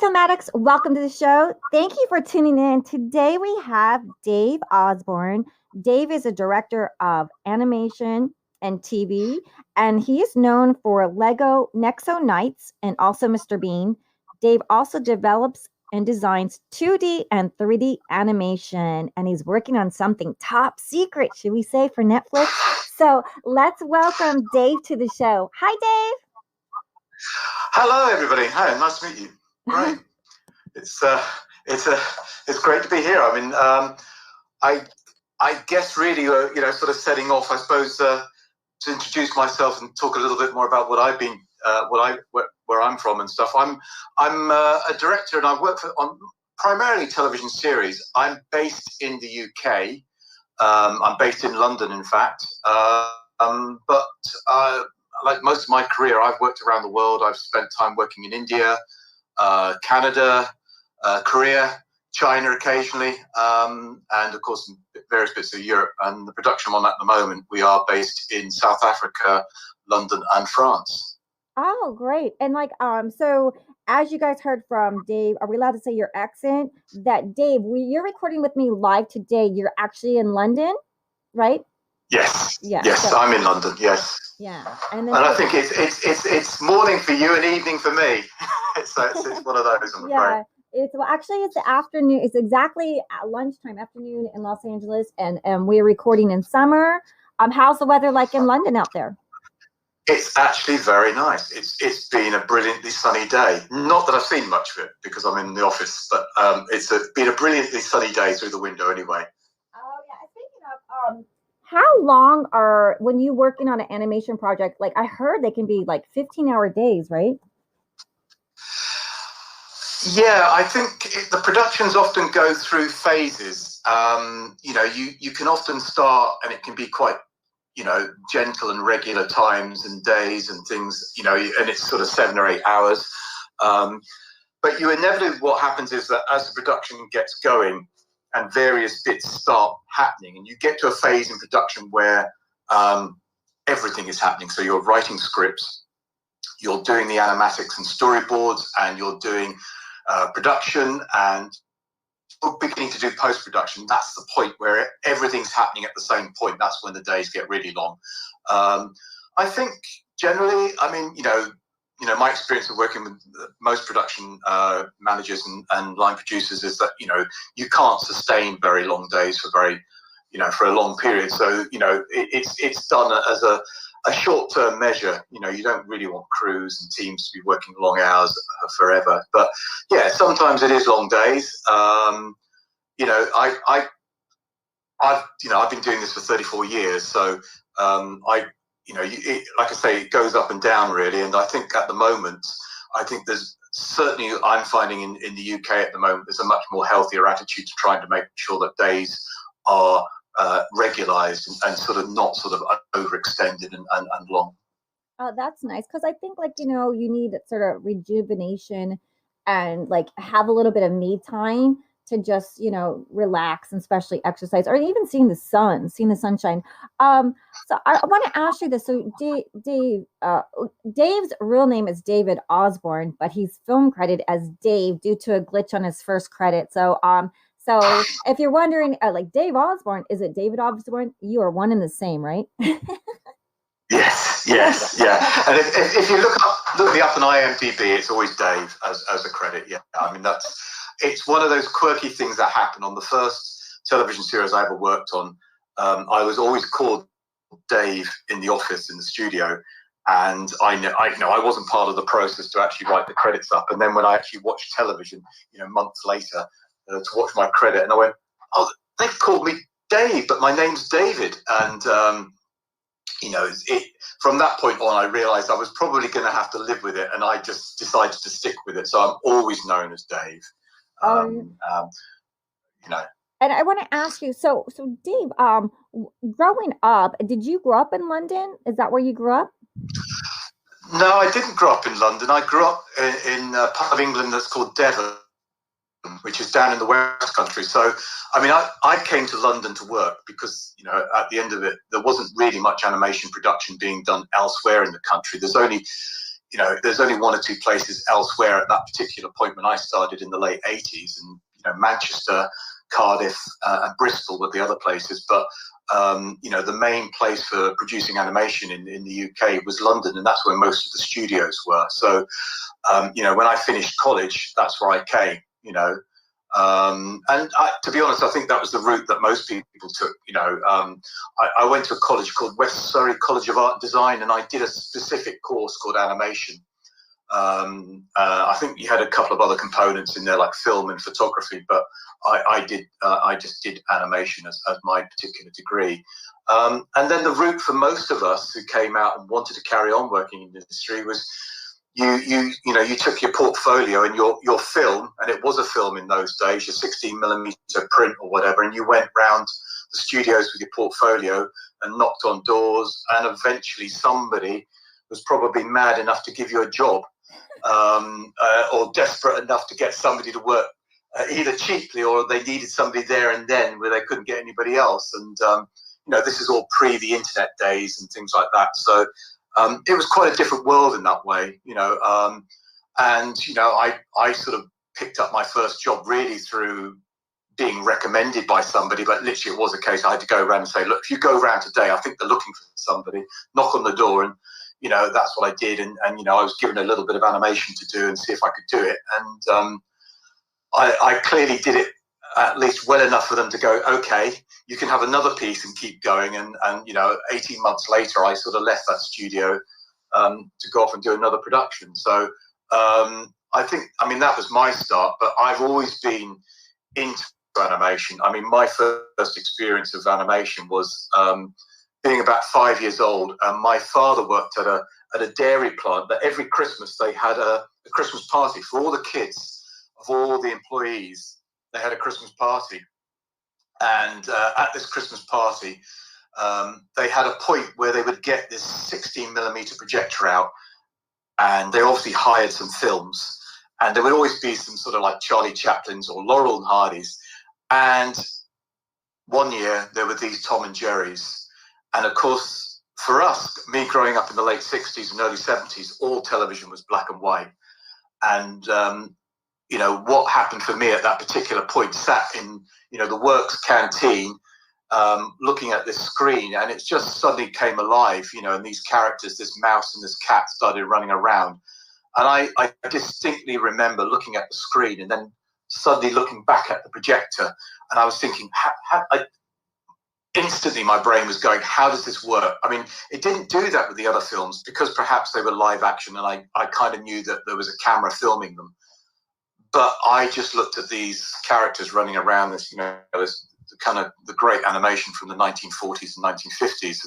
Filmatics, welcome to the show. Thank you for tuning in. Today we have Dave Osborn. Dave is a director of animation and TV, and he is known for Lego Nexo Knights and also Mr. Bean. Dave also develops and designs 2D and 3D animation, and he's working on something top secret, should we say, for Netflix. So let's welcome Dave to the show. Hi, Dave. Hello, everybody. Hi, nice to meet you. Great. It's great to be here. I mean, I guess really, sort of setting off, I suppose, to introduce myself and talk a little bit more about what I've been, where I'm from and stuff. I'm a director and I work on primarily television series. I'm based in the UK. I'm based in London, in fact. But like most of my career, I've worked around the world. I've spent time working in India, Canada, Korea, China occasionally, and of course various bits of Europe. And the production I'm on at the moment, we are based in South Africa, London, and France. Oh, great. And so as you guys heard from Dave, are we allowed to say your accent? That Dave, you're recording with me live today. You're actually in London, right? Yes. Yeah. Yes, so, I'm in London. Yes. Yeah. And I think it's morning for you and evening for me. So it's one of those, I'm afraid. It's the afternoon. It's exactly at lunchtime, afternoon in Los Angeles, and we're recording in summer. How's the weather like in London out there? It's actually very nice. It's been a brilliantly sunny day. Not that I've seen much of it because I'm in the office, but it's been a brilliantly sunny day through the window anyway. Oh yeah. Speaking of how long when you working on an animation project? Like I heard they can be like 15-hour days, right? Yeah, I think the productions often go through phases. You can often start and it can be quite, gentle and regular times and days and things, and it's sort of 7 or 8 hours. But you inevitably, what happens is that as the production gets going and various bits start happening, and you get to a phase in production where everything is happening. So you're writing scripts, you're doing the animatics and storyboards, and you're doing production, and beginning to do post-production. That's the point where everything's happening at the same point. That's when the days get really long. I think generally, I mean, my experience of working with most production managers and line producers is that, you can't sustain very long days for for a long period. So, it's done as a short-term measure. You don't really want crews and teams to be working long hours forever. But yeah, sometimes it is long days. I've been doing this for 34 years, so like I say, it goes up and down really. And I think at the moment, there's certainly, I'm finding in the UK at the moment, there's a much more healthier attitude to trying to make sure that days are regularized and sort of not sort of overextended and long. Oh, that's nice, because I think you need sort of rejuvenation and have a little bit of me time to just relax and especially exercise or even seeing the sunshine. So I want to ask you this. So Dave's real name is David Osborn, but he's film credited as Dave due to a glitch on his first credit. So so if you're wondering, Dave Osborn, is it David Osborn? You are one and the same, right? Yes, yeah. And if you look me up on IMDb, it's always Dave as a credit. Yeah, I mean it's one of those quirky things that happen. On the first television series I ever worked on, I was always called Dave in the office in the studio, and I wasn't part of the process to actually write the credits up. And then when I actually watched television, months later, to watch my credit, and I went, oh, they've called me Dave, but my name's David. And from that point on, I realized I was probably going to have to live with it, and I just decided to stick with it. So I'm always known as Dave. And I want to ask you, so Dave, growing up, did you grow up in London? Is that where you grew up? No, I didn't grow up in London. I grew up in a part of England that's called Devon, which is down in the West Country. So, I mean, I came to London to work because, at the end of it, there wasn't really much animation production being done elsewhere in the country. There's only, there's only one or two places elsewhere at that particular point when I started in the late 80s, and Manchester, Cardiff, and Bristol were the other places. But the main place for producing animation in the UK was London, and that's where most of the studios were. So when I finished college, that's where I came. To be honest, I think that was the route that most people took. I went to a college called West Surrey College of Art and Design, and I did a specific course called animation. I think you had a couple of other components in there, like film and photography, but I just did animation as my particular degree. And then the route for most of us who came out and wanted to carry on working in the industry was you took your portfolio and your film, and it was a film in those days, your 16mm print or whatever, and you went round the studios with your portfolio and knocked on doors, and eventually somebody was probably mad enough to give you a job, or desperate enough to get somebody to work either cheaply, or they needed somebody there and then where they couldn't get anybody else. And this is all pre the internet days and things like that. So it was quite a different world in that way, I sort of picked up my first job really through being recommended by somebody, but literally it was a case I had to go around and say, look, if you go around today, I think they're looking for somebody, knock on the door. And that's what I did, and I was given a little bit of animation to do and see if I could do it, and I clearly did it at least well enough for them to go, okay, you can have another piece and keep going. And 18 months later, I sort of left that studio to go off and do another production. So that was my start, but I've always been into animation. I mean, my first experience of animation was being about 5 years old, and my father worked at a dairy plant that every Christmas they had a Christmas party for all the kids of all the employees. They had a Christmas party, and at this Christmas party, they had a point where they would get this 16mm projector out, and they obviously hired some films, and there would always be some sort of like Charlie Chaplin's or Laurel and Hardy's. And one year there were these Tom and Jerry's, and of course for us, me growing up in the late 60s and early 70s, all television was black and white. And what happened for me at that particular point, sat in the works canteen, looking at this screen, and it just suddenly came alive, and these characters, this mouse and this cat, started running around. And I distinctly remember looking at the screen and then suddenly looking back at the projector, and I was thinking, instantly my brain was going, how does this work? I mean, it didn't do that with the other films because perhaps they were live action, and I kind of knew that there was a camera filming them. But I just looked at these characters running around this, this kind of the great animation from the 1940s and 1950s,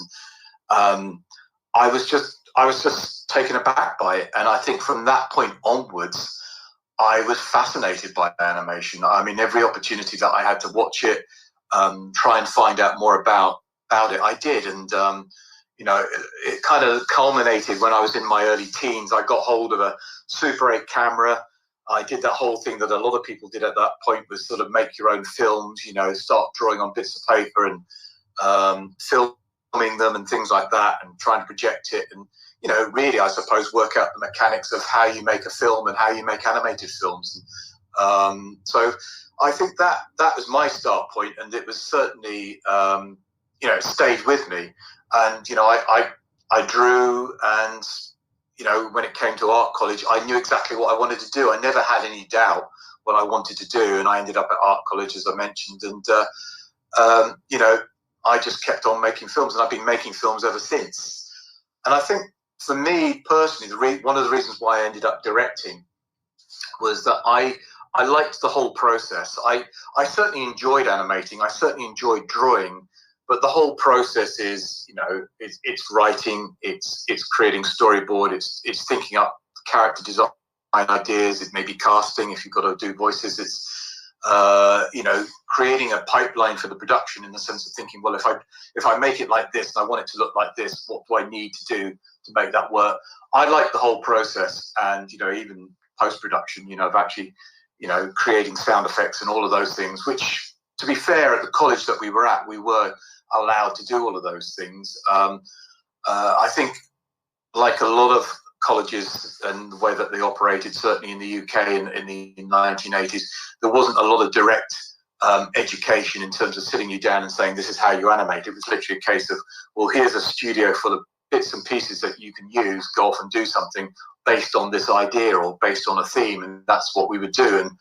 and I was just taken aback by it. And I think from that point onwards, I was fascinated by animation. I mean, every opportunity that I had to watch it, try and find out more about it, I did. And it kind of culminated when I was in my early teens. I got hold of a Super 8 camera. I did that whole thing that a lot of people did at that point, was sort of make your own films, start drawing on bits of paper and filming them and things like that, and trying to project it. And, really, I suppose, work out the mechanics of how you make a film and how you make animated films. And, so I think that was my start point, and it was certainly, it stayed with me. And, I drew, and when it came to art college, I knew exactly what I wanted to do. I never had any doubt what I wanted to do, and I ended up at art college, as I mentioned. And I just kept on making films, and I've been making films ever since. And I think for me personally, one of the reasons why I ended up directing was that I liked the whole process. I certainly enjoyed animating. I certainly enjoyed drawing. But the whole process is, it's writing, it's creating storyboard, it's thinking up character design ideas, it may be casting if you've got to do voices, it's creating a pipeline for the production, in the sense of thinking, well, if I make it like this and I want it to look like this, what do I need to do to make that work? I like the whole process, and even post-production, of actually creating sound effects and all of those things, which, to be fair, at the college that we were at, we were allowed to do all of those things. I think, like a lot of colleges and the way that they operated, certainly in the UK in the 1980s, there wasn't a lot of direct education in terms of sitting you down and saying, this is how you animate. It was literally a case of, well, here's a studio full of bits and pieces that you can use, go off and do something based on this idea or based on a theme, and that's what we would do. And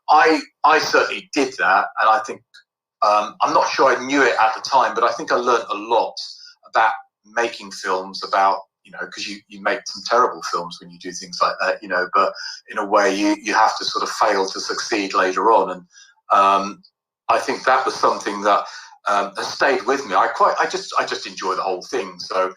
I certainly did that, and I think I'm not sure I knew it at the time, but I think I learned a lot about making films, about, you know, because you make some terrible films when you do things like that, you know, but in a way you have to sort of fail to succeed later on. And I think that was something that has stayed with me. I just enjoy the whole thing. So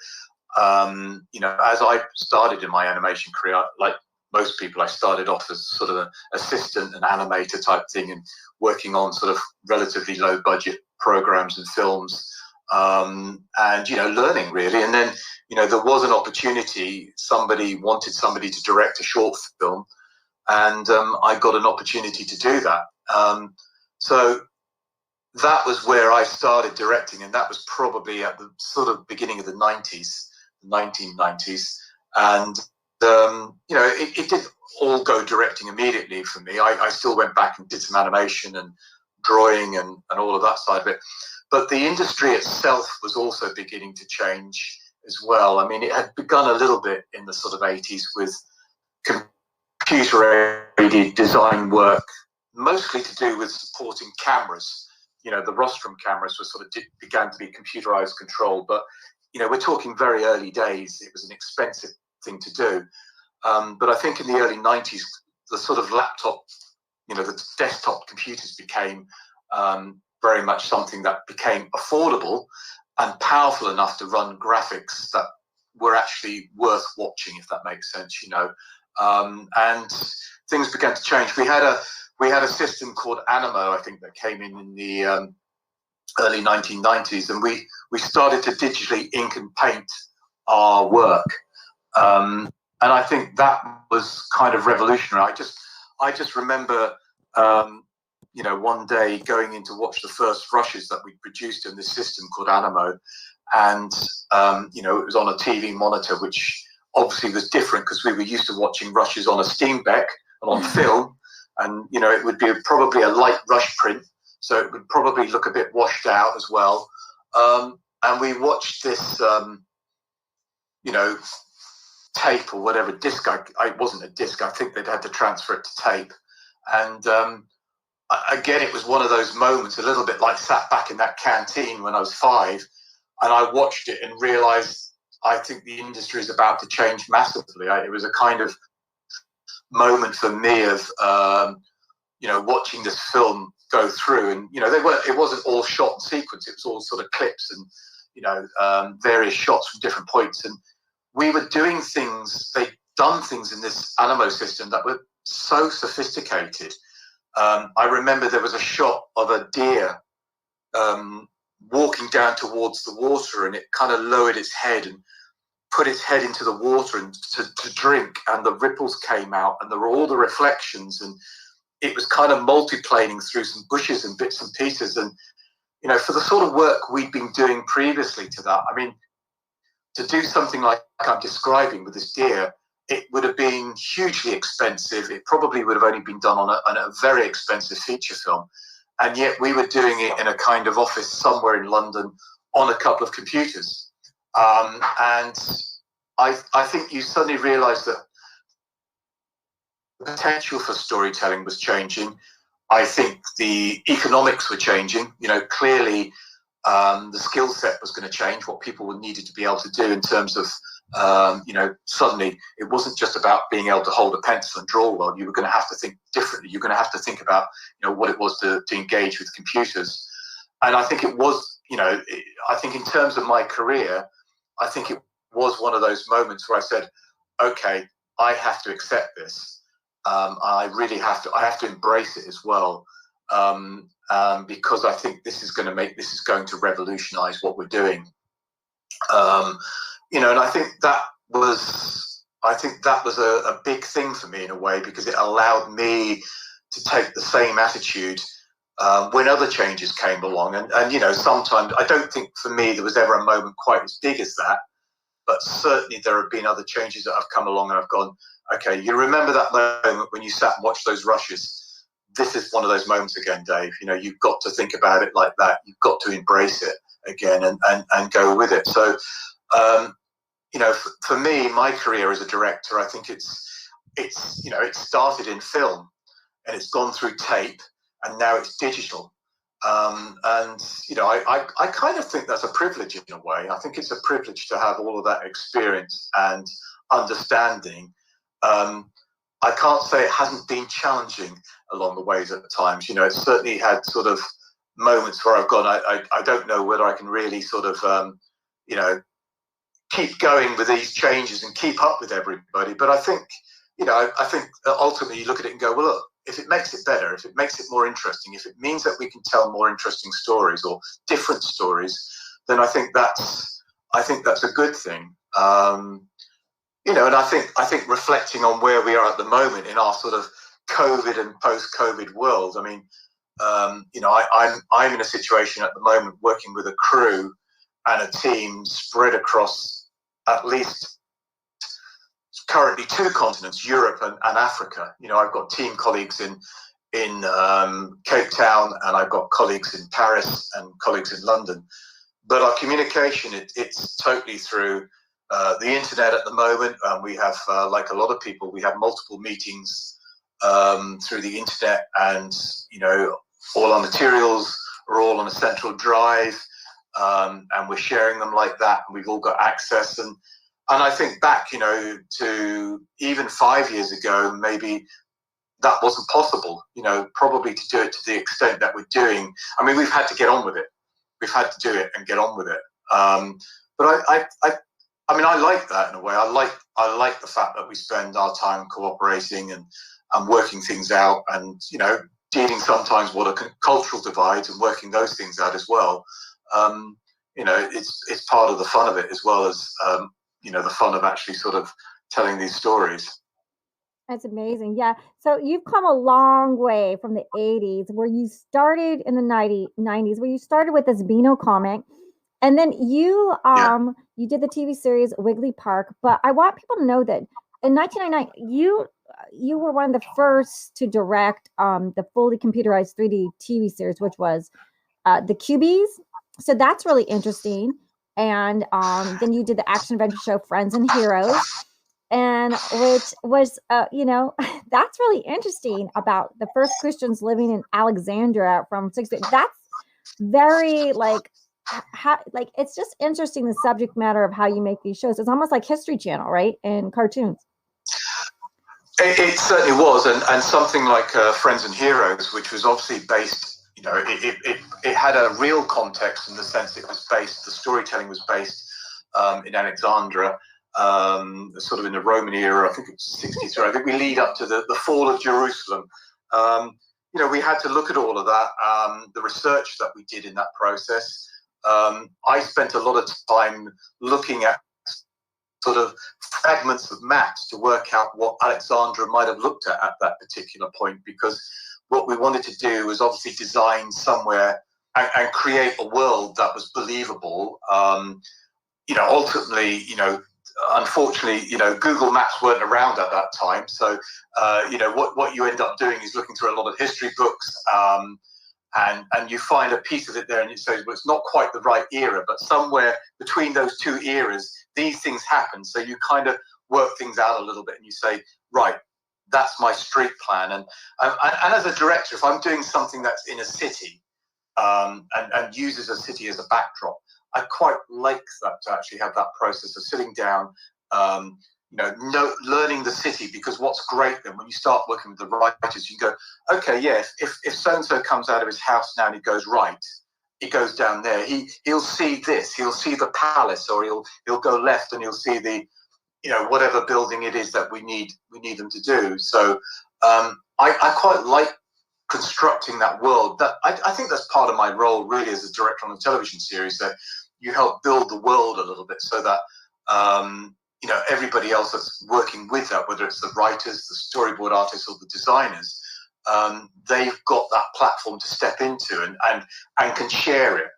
you know, as I started in my animation career, like most people, I started off as sort of an assistant and animator type thing, and working on sort of relatively low budget programs and films, and, you know, learning really. And then, you know, there was an opportunity, somebody wanted somebody to direct a short film, and I got an opportunity to do that. So that was where I started directing, and that was probably at the sort of beginning of the 1990s. And you know, it didn't all go directing immediately for me. I still went back and did some animation and drawing and all of that side of it. But the industry itself was also beginning to change as well. I mean, it had begun a little bit in the sort of 80s with computer-aided design work, mostly to do with supporting cameras. You know, the rostrum cameras were sort of began to be computerized control, but, you know, we're talking very early days. It was an expensive thing to do. But I think in the early 90s, the sort of laptop, you know, the desktop computers became very much something that became affordable and powerful enough to run graphics that were actually worth watching, if that makes sense, you know. And things began to change. We had a system called Animo, I think, that came in the early 1990s, and we started to digitally ink and paint our work. And I think that was kind of revolutionary. I just remember, you know, one day going in to watch the first rushes that we produced in this system called Animo, and you know, it was on a TV monitor, which obviously was different because we were used to watching rushes on a Steenbeck and on film, and, you know, it would be probably a light rush print, so it would probably look a bit washed out as well. And we watched this, you know, tape or whatever, disc. It wasn't a disc. I think they'd had to transfer it to tape. And again, it was one of those moments, a little bit like sat back in that canteen when I was 5, and I watched it and realized I think the industry is about to change massively. It was a kind of moment for me of, you know, watching this film go through, and, you know, it wasn't all shot in sequence. It was all sort of clips and, you know, various shots from different points. And we were doing things, they'd done things in this Animo system that were so sophisticated. I remember there was a shot of a deer walking down towards the water, and it kind of lowered its head and put its head into the water and to drink, and the ripples came out, and there were all the reflections, and it was kind of multiplaning through some bushes and bits and pieces. And, you know, for the sort of work we'd been doing previously to that, I mean, to do something like I'm describing with this deer, it would have been hugely expensive. It probably would have only been done on a very expensive feature film. And yet we were doing it in a kind of office somewhere in London on a couple of computers. And I think you suddenly realize that the potential for storytelling was changing. I think the economics were changing. You know, clearly the skill set was going to change, what people needed to be able to do in terms of, you know, suddenly it wasn't just about being able to hold a pencil and draw well. You were going to have to think differently. You're going to have to think about, you know, what it was to engage with computers. And I think it was, you know, I think in terms of my career, I think it was one of those moments where I said, okay, I have to accept this. I really have to. I have to embrace it as well, because I think this is going to revolutionise what we're doing. You know, and I think that was a big thing for me in a way, because it allowed me to take the same attitude when other changes came along. And you know, sometimes I don't think for me there was ever a moment quite as big as that. but certainly there have been other changes that have come along and I've gone, okay, you remember that moment when you sat and watched those rushes? This is one of those moments again, Dave. You've got to think about it like that. You've got to embrace it again and go with it. So, for me, my career as a director, I think it started in film and it's gone through tape and now it's digital. I kind of think that's a privilege in a way. I think it's a privilege to have all of that experience and understanding. I can't say it hasn't been challenging along the ways at times. It's certainly had sort of moments where I've gone, I don't know whether I can really sort of, keep going with these changes and keep up with everybody. But I think ultimately you look at it and go, well, look, if it makes it better, if it makes it more interesting, if it means that we can tell more interesting stories or different stories, then I think that's a good thing. And I think reflecting on where we are at the moment in our sort of COVID and post-COVID world, I mean, I'm in a situation at the moment working with a crew and a team spread across at least currently 2 continents, Europe and Africa. I've got team colleagues in Cape Town, and I've got colleagues in Paris and colleagues in London. But our communication, it's totally through the internet at the moment. We have, like a lot of people, we have multiple meetings through the internet, and all our materials are all on a central drive, and we're sharing them like that, and we've all got access. And I think back, to even 5 years ago, maybe that wasn't possible, probably to do it to the extent that we're doing. I mean, we've had to get on with it. We've had to do it and get on with it. But I mean, I like that in a way. I like the fact that we spend our time cooperating and working things out, and dealing sometimes what are cultural divides and working those things out as well. It's part of the fun of it, as well as the fun of actually sort of telling these stories. That's amazing. Yeah. So you've come a long way from the 80s, where you started in the 90s, where you started with this Beano comic. And then you did the TV series Wiggly Park. But I want people to know that in 1999, you were one of the first to direct the fully computerized 3D TV series, which was the QBs. So that's really interesting. And then you did the action adventure show Friends and Heroes, and which was that's really interesting, about the first Christians living in Alexandria from 60. That's very like it's just interesting, the subject matter of how you make these shows. It's almost like History Channel, right? And cartoons. It certainly was, and something like Friends and Heroes, which was obviously based. It had a real context in the sense it was based. The storytelling was based in Alexandria, sort of in the Roman era. I think it's 63. I think we lead up to the fall of Jerusalem. We had to look at all of that. The research that we did in that process. I spent a lot of time looking at sort of fragments of maps to work out what Alexandria might have looked at that particular point, because what we wanted to do was obviously design somewhere and create a world that was believable. Ultimately, unfortunately, Google Maps weren't around at that time. So, what you end up doing is looking through a lot of history books, and you find a piece of it there, and it says, well, it's not quite the right era, but somewhere between those 2 eras, these things happen. So you kind of work things out a little bit, and you say, right, that's my street plan. And as a director, if I'm doing something that's in a city and uses a city as a backdrop, I quite like that, to actually have that process of sitting down, learning the city. Because what's great then, when you start working with the writers, you go, okay, yeah, if so-and-so comes out of his house now and he goes right, he goes down there, he'll see this, he'll see the palace, or he'll go left and he'll see the whatever building it is that we need them to do. So I quite like constructing that world. That I think that's part of my role really as a director on a television series, that you help build the world a little bit, so that everybody else that's working with that, whether it's the writers, the storyboard artists, or the designers, they've got that platform to step into and can share it.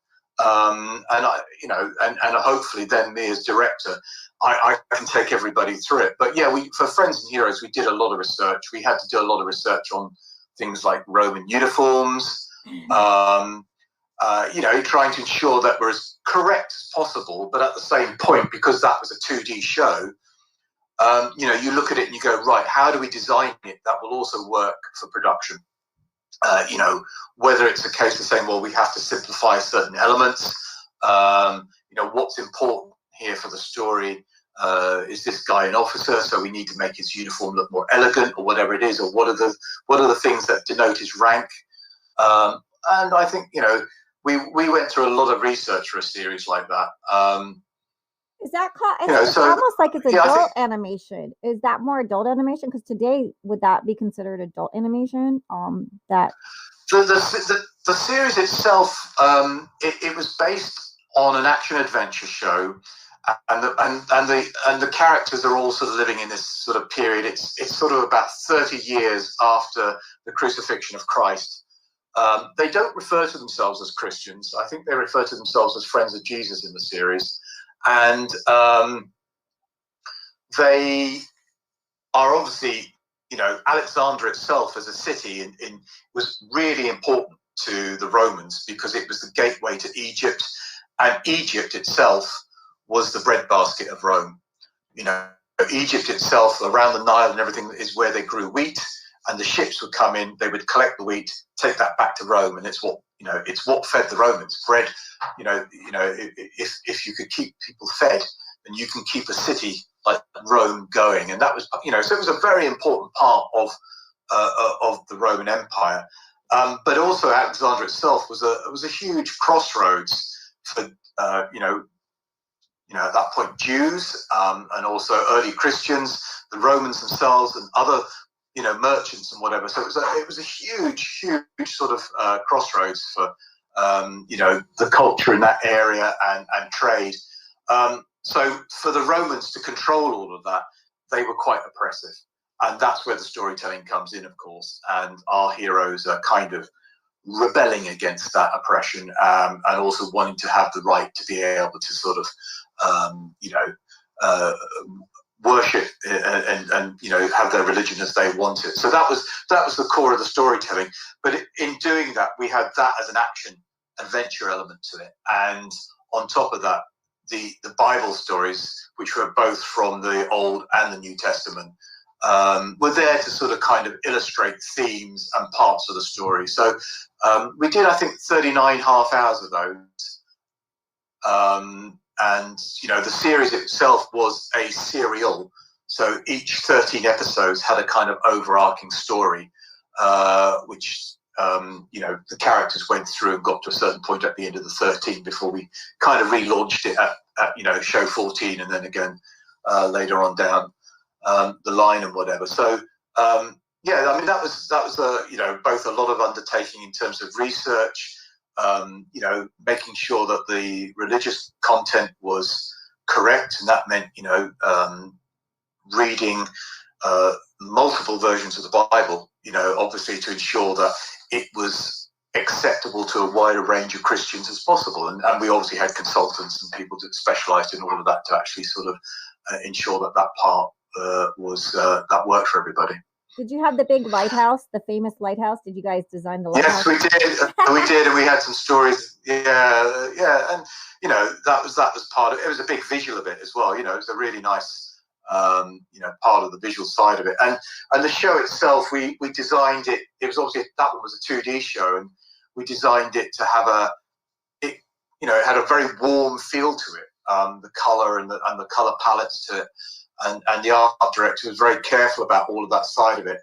And I, and hopefully then me as director, I can take everybody through it. But yeah, for Friends and Heroes, we did a lot of research. We had to do a lot of research on things like Roman uniforms, trying to ensure that we're as correct as possible, but at the same point, because that was a 2D show, you look at it and you go, right, how do we design it that will also work for production? Whether it's a case of saying, well, we have to simplify certain elements, what's important here for the story, is this guy an officer, so we need to make his uniform look more elegant, or whatever it is, or what are the things that denote his rank? And I think, we went through a lot of research for a series like that. Is that called? It's almost like it's adult animation. Is that more adult animation? Because today, would that be considered adult animation? That the series itself, it was based on an action adventure show, and the characters are all sort of living in this sort of period. It's sort of about 30 years after the crucifixion of Christ. They don't refer to themselves as Christians. I think they refer to themselves as friends of Jesus in the series. And they are obviously, Alexandria itself as a city was really important to the Romans because it was the gateway to Egypt, and Egypt itself was the breadbasket of Rome. Egypt itself, around the Nile and everything, is where they grew wheat, and the ships would come in, they would collect the wheat, take that back to Rome, and it's what fed the Romans. Bread, if you could keep people fed, then you can keep a city like Rome going, and that was, so it was a very important part of the Roman Empire. But also Alexandria itself was a huge crossroads for at that point Jews, and also early Christians, the Romans themselves, and other merchants and whatever. So it was a huge sort of crossroads for the culture in that area and trade. So for the Romans to control all of that, they were quite oppressive, and that's where the storytelling comes in, of course. And our heroes are kind of rebelling against that oppression, and also wanting to have the right to be able to sort of worship and have their religion as they want it. So that was the core of the storytelling. But in doing that, we had that as an action adventure element to it, and on top of that, the Bible stories, which were both from the Old and the New Testament, were there to sort of kind of illustrate themes and parts of the story. So we did, I think, 39 half hours of those. And the series itself was a serial, so each 13 episodes had a kind of overarching story, which the characters went through and got to a certain point at the end of the 13 before we kind of relaunched it at show 14, and then again later on down the line and whatever. So that was both a lot of undertaking in terms of research, making sure that the religious content was correct, and that meant reading multiple versions of the Bible, obviously to ensure that it was acceptable to a wider range of Christians as possible. And we obviously had consultants and people that specialized in all of that to actually sort of ensure that part that worked for everybody. Did you have the big lighthouse, the famous lighthouse? Did you guys design the lighthouse? Yes, we did. We did, and we had some stories. Yeah, and that was part of it. It was a big visual of it as well. It was a really nice part of the visual side of it. And the show itself, we designed it. It was obviously, that one was a 2D show, and we designed it to have it had a very warm feel to it. The color and the color palettes to it. And the art director was very careful about all of that side of it.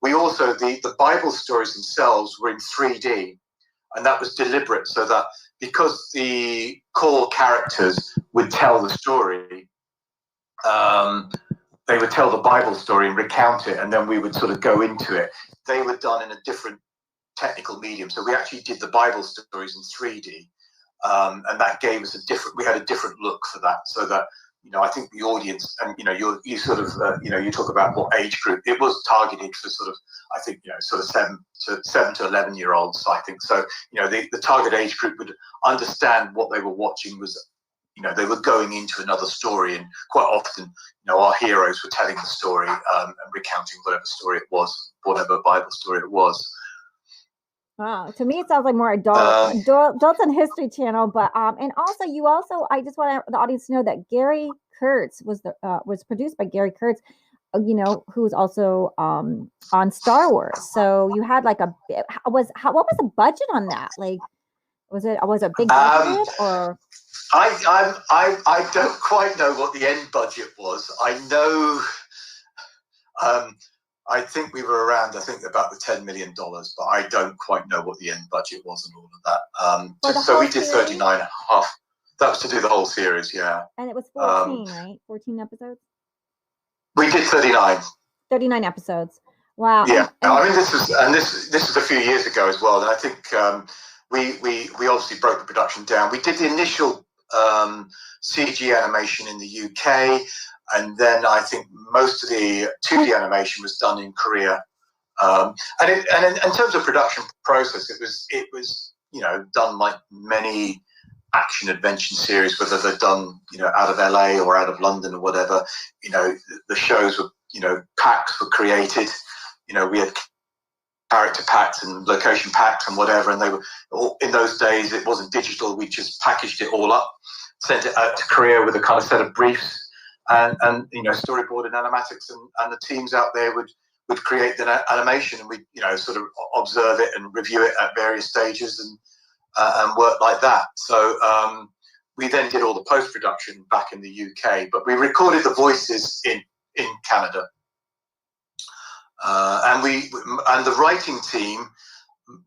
We also, the Bible stories themselves were in 3D, and that was deliberate, so that because the core characters would tell the story, they would tell the Bible story and recount it, and then we would sort of go into it. They were done in a different technical medium. So we actually did the Bible stories in 3D, and that gave us we had a different look for that, so that I think the audience, and you sort of you talk about what age group it was targeted for, sort of, I think, sort of 7 to 11-year-olds. I think so. The target age group would understand what they were watching was, they were going into another story, and quite often, our heroes were telling the story and recounting whatever story it was, whatever Bible story it was. Wow, to me it sounds like more adults and History Channel, but and also I just want the audience to know that Gary Kurtz was produced by Gary Kurtz, who's also on Star Wars. So you had like what was the budget on that? Like, was it big budget or? I don't quite know what the end budget was. I know. I think we were around, about the $10 million, but I don't quite know what the end budget was and all of that. So we did 39 and a half. That was to do the whole series, yeah. And it was 14, right? 14 episodes? We did 39. 39 episodes. Wow. Yeah. I mean, this was a few years ago as well. And I think we obviously broke the production down. We did the initial CG animation in the UK. And then I think most of the 2D animation was done in Korea. And in terms of production process, it was done like many action adventure series, whether they're done out of LA or out of London or whatever. The shows were packs were created. We had character packs and location packs and whatever, and they were all, in those days it wasn't digital. We just packaged it all up, sent it out to Korea with a kind of set of briefs. And storyboard and animatics, and the teams out there would create the animation, and we sort of observe it and review it at various stages and work like that. So we then did all the post production back in the UK, but we recorded the voices in Canada, and the writing team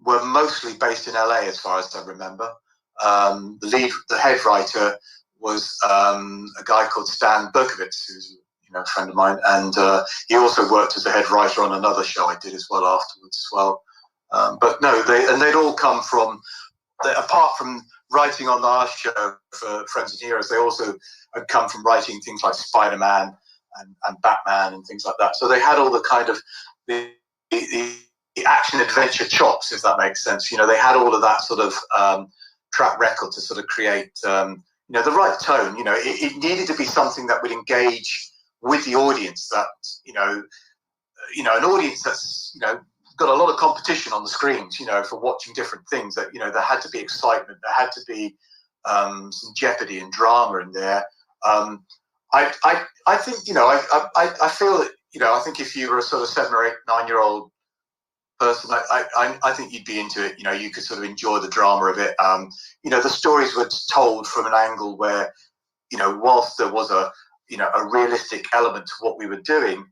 were mostly based in LA, as far as I remember. The head writer was a guy called Stan Berkowitz, who's a friend of mine, and he also worked as a head writer on another show I did as well afterwards as well. But no, they'd all come from, apart from writing on our show for Friends and Heroes, they also had come from writing things like Spider-Man and Batman and things like that. So they had all the kind of the action adventure chops, if that makes sense. They had all of that sort of track record to sort of create the right tone. It needed to be something that would engage with the audience. That an audience that's got a lot of competition on the screens. For watching different things. That there had to be excitement. There had to be some jeopardy and drama in there. I think I feel that I think if you were a sort of 7 or 8, 9-year-old person, I think you'd be into it. You could sort of enjoy the drama of it. The stories were told from an angle where, whilst there was a realistic element to what we were doing,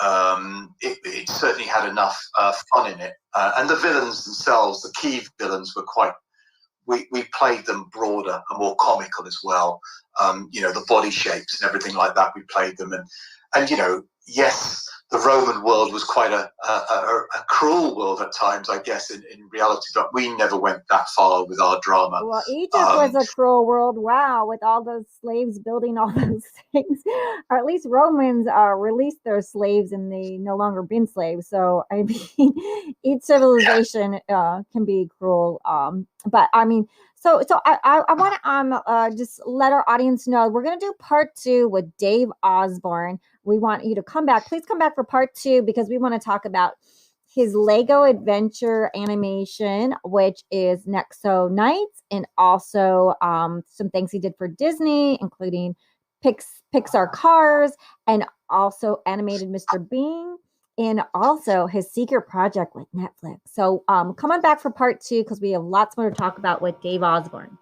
it certainly had enough fun in it. And the villains themselves, the key villains, were quite. We played them broader and more comical as well. The body shapes and everything like that. We played them, and yes, the Roman world was quite a cruel world at times, I guess, in reality, but we never went that far with our drama. Well, Egypt was a cruel world, wow, with all those slaves building all those things. Or at least Romans released their slaves and they no longer been slaves. So, I mean, each civilization can be cruel. But, I mean, so I want to just let our audience know we're going to do part 2 with Dave Osborn. We want you to come back. Please come back for part 2 because we want to talk about his Lego Adventure animation, which is Nexo Nights, and also some things he did for Disney, including Pixar Cars, and also animated Mr. Bean, and also his secret project with Netflix. So come on back for part 2 because we have lots more to talk about with Dave Osborn.